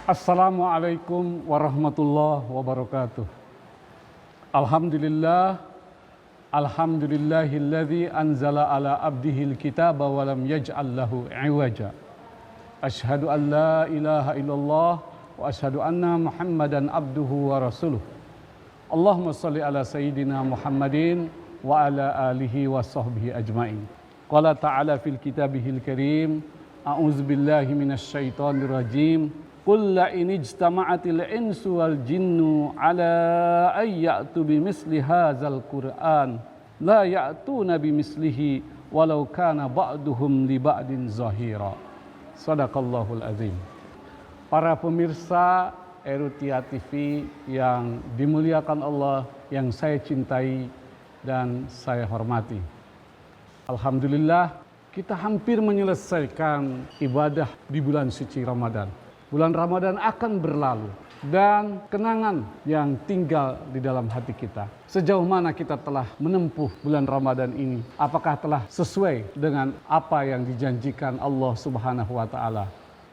Assalamualaikum warahmatullahi wabarakatuh. Alhamdulillah, alhamdulillahilladzi anzala ala abdihil kitaba wa lam yaj'al lahu iwaja. Asyhadu an la ilaha illallah wa asyhadu anna Muhammadan abduhu wa rasuluh. Allahumma shalli ala sayyidina Muhammadin wa ala alihi wa sahbihi ajmain. Qala ta'ala fil kitabihil karim, a'udzu billahi minasy syaithanir rajim. Qul la in ijtama'atil insu wal jinnu ala ay ya'tu bimisli hadzal Qur'an la ya'tuna bimislihi walau kana ba'duhum li ba'din zahira. Shadaqallahul azim. Para pemirsa Erutia TV yang dimuliakan Allah, yang saya cintai dan saya hormati. Alhamdulillah, kita hampir menyelesaikan ibadah di bulan suci Ramadan. Bulan Ramadan akan berlalu dan kenangan yang tinggal di dalam hati kita. Sejauh mana kita telah menempuh bulan Ramadan ini? Apakah telah sesuai dengan apa yang dijanjikan Allah Subhanahu wa taala?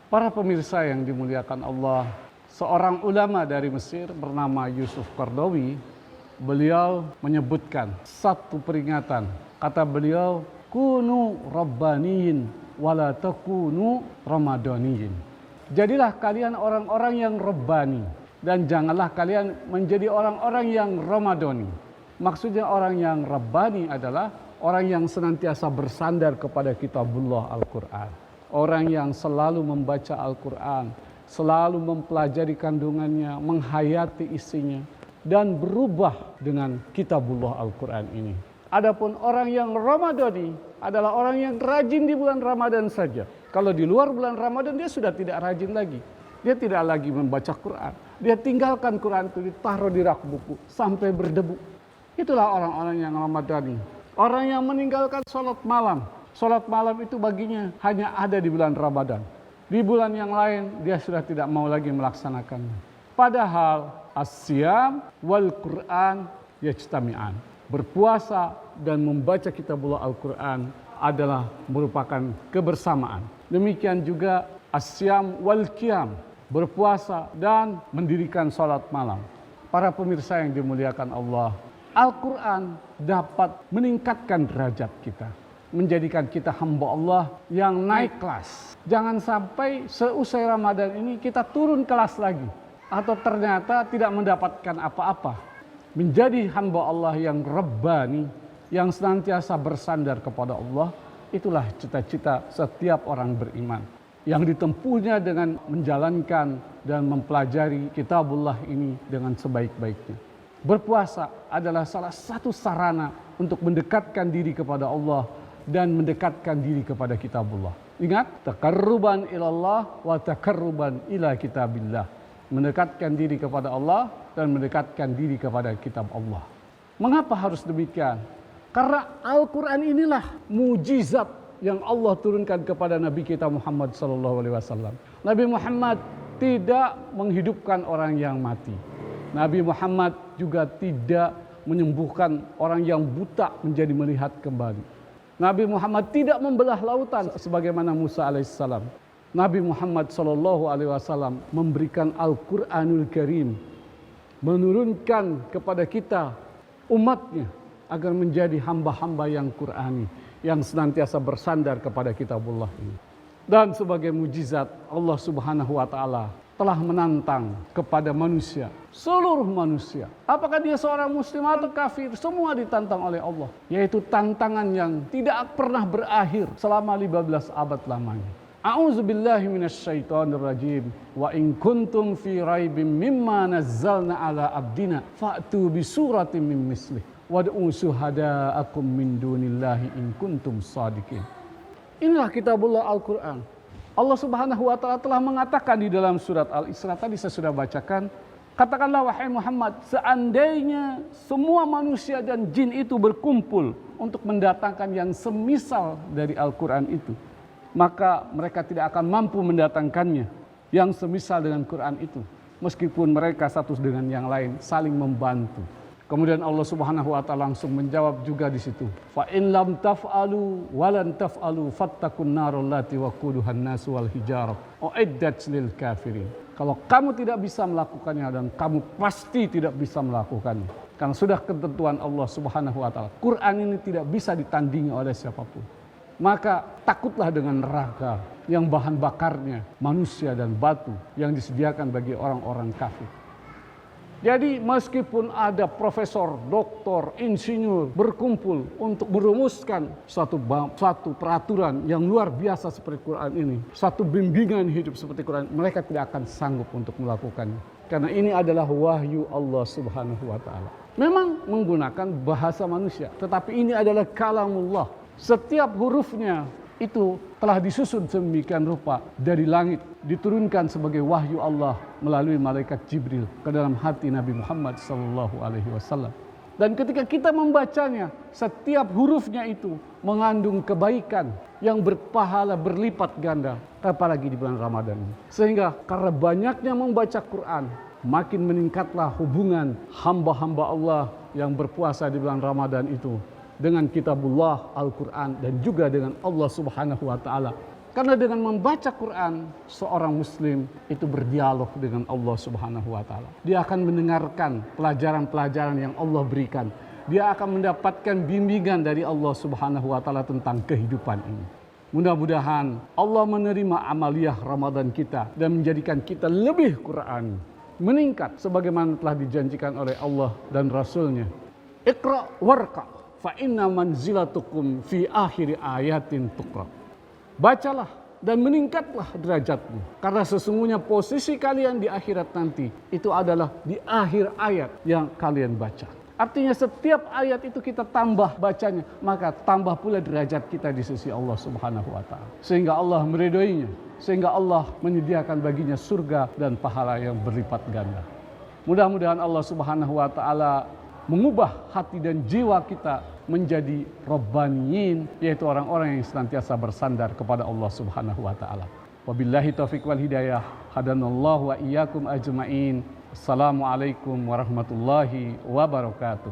Para pemirsa yang dimuliakan Allah, seorang ulama dari Mesir bernama Yusuf Qaradawi, beliau menyebutkan satu peringatan. Kata beliau, kunu rabbaniyin wala takunu ramadaniyin. Jadilah kalian orang-orang yang rabbani dan janganlah kalian menjadi orang-orang yang ramadani. Maksudnya orang yang rabbani adalah orang yang senantiasa bersandar kepada kitabullah Al-Quran. Orang yang selalu membaca Al-Quran, selalu mempelajari kandungannya, menghayati isinya, dan berubah dengan kitabullah Al-Quran ini. Adapun orang yang ramadani adalah orang yang rajin di bulan Ramadan saja. Kalau di luar bulan Ramadan dia sudah tidak rajin lagi. Dia tidak lagi membaca Quran. Dia tinggalkan Quran itu, ditaruh di rak buku sampai berdebu. Itulah orang-orang yang ramadani. Orang yang meninggalkan sholat malam. Sholat malam itu baginya hanya ada di bulan Ramadan. Di bulan yang lain dia sudah tidak mau lagi melaksanakannya. Padahal as-siyam wal Quran yajtami'an. Berpuasa dan membaca kitabullah Al-Quran adalah merupakan kebersamaan. Demikian juga asyam wal qiyam, berpuasa dan mendirikan salat malam. Para pemirsa yang dimuliakan Allah, Al-Quran dapat meningkatkan derajat kita, menjadikan kita hamba Allah yang naik kelas. Jangan sampai seusai Ramadan ini kita turun kelas lagi, atau ternyata tidak mendapatkan apa-apa. Menjadi hamba Allah yang rabbani, yang senantiasa bersandar kepada Allah, itulah cita-cita setiap orang beriman. Yang ditempuhnya dengan menjalankan dan mempelajari kitabullah ini dengan sebaik-baiknya. Berpuasa adalah salah satu sarana untuk mendekatkan diri kepada Allah dan mendekatkan diri kepada kitabullah. Ingat, taqarruban ilallah wa taqarruban ila kitabillah. Mendekatkan diri kepada Allah dan mendekatkan diri kepada kitab Allah. Mengapa harus demikian? Karena Al-Quran inilah mujizat yang Allah turunkan kepada Nabi kita Muhammad SAW. Nabi Muhammad tidak menghidupkan orang yang mati. Nabi Muhammad juga tidak menyembuhkan orang yang buta menjadi melihat kembali. Nabi Muhammad tidak membelah lautan sebagaimana Musa alaihissalam. Nabi Muhammad SAW memberikan Al-Quranul Karim, menurunkan kepada kita umatnya agar menjadi hamba-hamba yang Qurani, yang senantiasa bersandar kepada kitabullah ini. Dan sebagai mujizat, Allah Subhanahu wa taala telah menantang kepada manusia, seluruh manusia. Apakah dia seorang muslim atau kafir, semua ditantang oleh Allah. Yaitu tantangan yang tidak pernah berakhir selama 15 abad lamanya. A'udzubillahi minasyaitonir rajim. Wa in kuntum fi raibim mimma nazzalna ala abdina fa'tu bi suratin min mislih wad'u syuhada'akum min dunillahi in kuntum shadiqin. Inilah kitabullah Al-Quran. Allah Subhanahu wa taala telah mengatakan di dalam surat Al-Isra, tadi saya sudah bacakan, katakanlah wahai Muhammad, seandainya semua manusia dan jin itu berkumpul untuk mendatangkan yang semisal dari Al-Quran itu, maka mereka tidak akan mampu mendatangkannya yang semisal dengan Quran itu, meskipun mereka satu dengan yang lain saling membantu. Kemudian Allah Subhanahu wa taala langsung menjawab juga di situ. Fa in lam taf'alu wa lan taf'alu fattaqun narul lati waquduhan nas wal hijarah uiddat lil kafirin. Kalau kamu tidak bisa melakukannya, dan kamu pasti tidak bisa melakukannya, karena sudah ketentuan Allah Subhanahu wa taala. Quran ini tidak bisa ditandingi oleh siapapun. Maka takutlah dengan neraka yang bahan bakarnya manusia dan batu yang disediakan bagi orang-orang kafir. Jadi meskipun ada profesor, doktor, insinyur berkumpul untuk merumuskan suatu peraturan yang luar biasa seperti Quran ini, satu bimbingan hidup seperti Quran, mereka tidak akan sanggup untuk melakukannya. Karena ini adalah wahyu Allah Subhanahu wa taala. Memang menggunakan bahasa manusia, tetapi ini adalah kalamullah. Setiap hurufnya itu telah disusun sedemikian rupa dari langit, diturunkan sebagai wahyu Allah melalui malaikat Jibril ke dalam hati Nabi Muhammad SAW. Dan ketika kita membacanya, setiap hurufnya itu mengandung kebaikan yang berpahala berlipat ganda, apalagi di bulan Ramadan. Sehingga karena banyaknya membaca Quran, makin meningkatlah hubungan hamba-hamba Allah yang berpuasa di bulan Ramadan itu dengan kitabullah Al-Quran dan juga dengan Allah Subhanahu wa taala. Karena dengan membaca Quran, seorang muslim itu berdialog dengan Allah Subhanahu wa taala. Dia akan mendengarkan pelajaran-pelajaran yang Allah berikan. Dia akan mendapatkan bimbingan dari Allah Subhanahu wa taala tentang kehidupan ini. Mudah-mudahan Allah menerima amaliyah Ramadan kita dan menjadikan kita lebih Quran, meningkat sebagaimana telah dijanjikan oleh Allah dan Rasul-Nya. Iqra warqa fa inna manzilatukum fi akhir ayatin tuqra. Bacalah dan meningkatlah derajatmu, karena sesungguhnya posisi kalian di akhirat nanti itu adalah di akhir ayat yang kalian baca. Artinya setiap ayat itu kita tambah bacanya, maka tambah pula derajat kita di sisi Allah Subhanahu wa taala. Sehingga Allah meridhoinya, sehingga Allah menyediakan baginya surga dan pahala yang berlipat ganda. Mudah-mudahan Allah Subhanahu wa taala mengubah hati dan jiwa kita menjadi rabbaniyin, yaitu orang-orang yang senantiasa bersandar kepada Allah Subhanahu wa taala. Wabillahi taufiq wal hidayah. Hadanallahu wa iyyakum ajma'in. Assalamualaikum warahmatullahi wabarakatuh.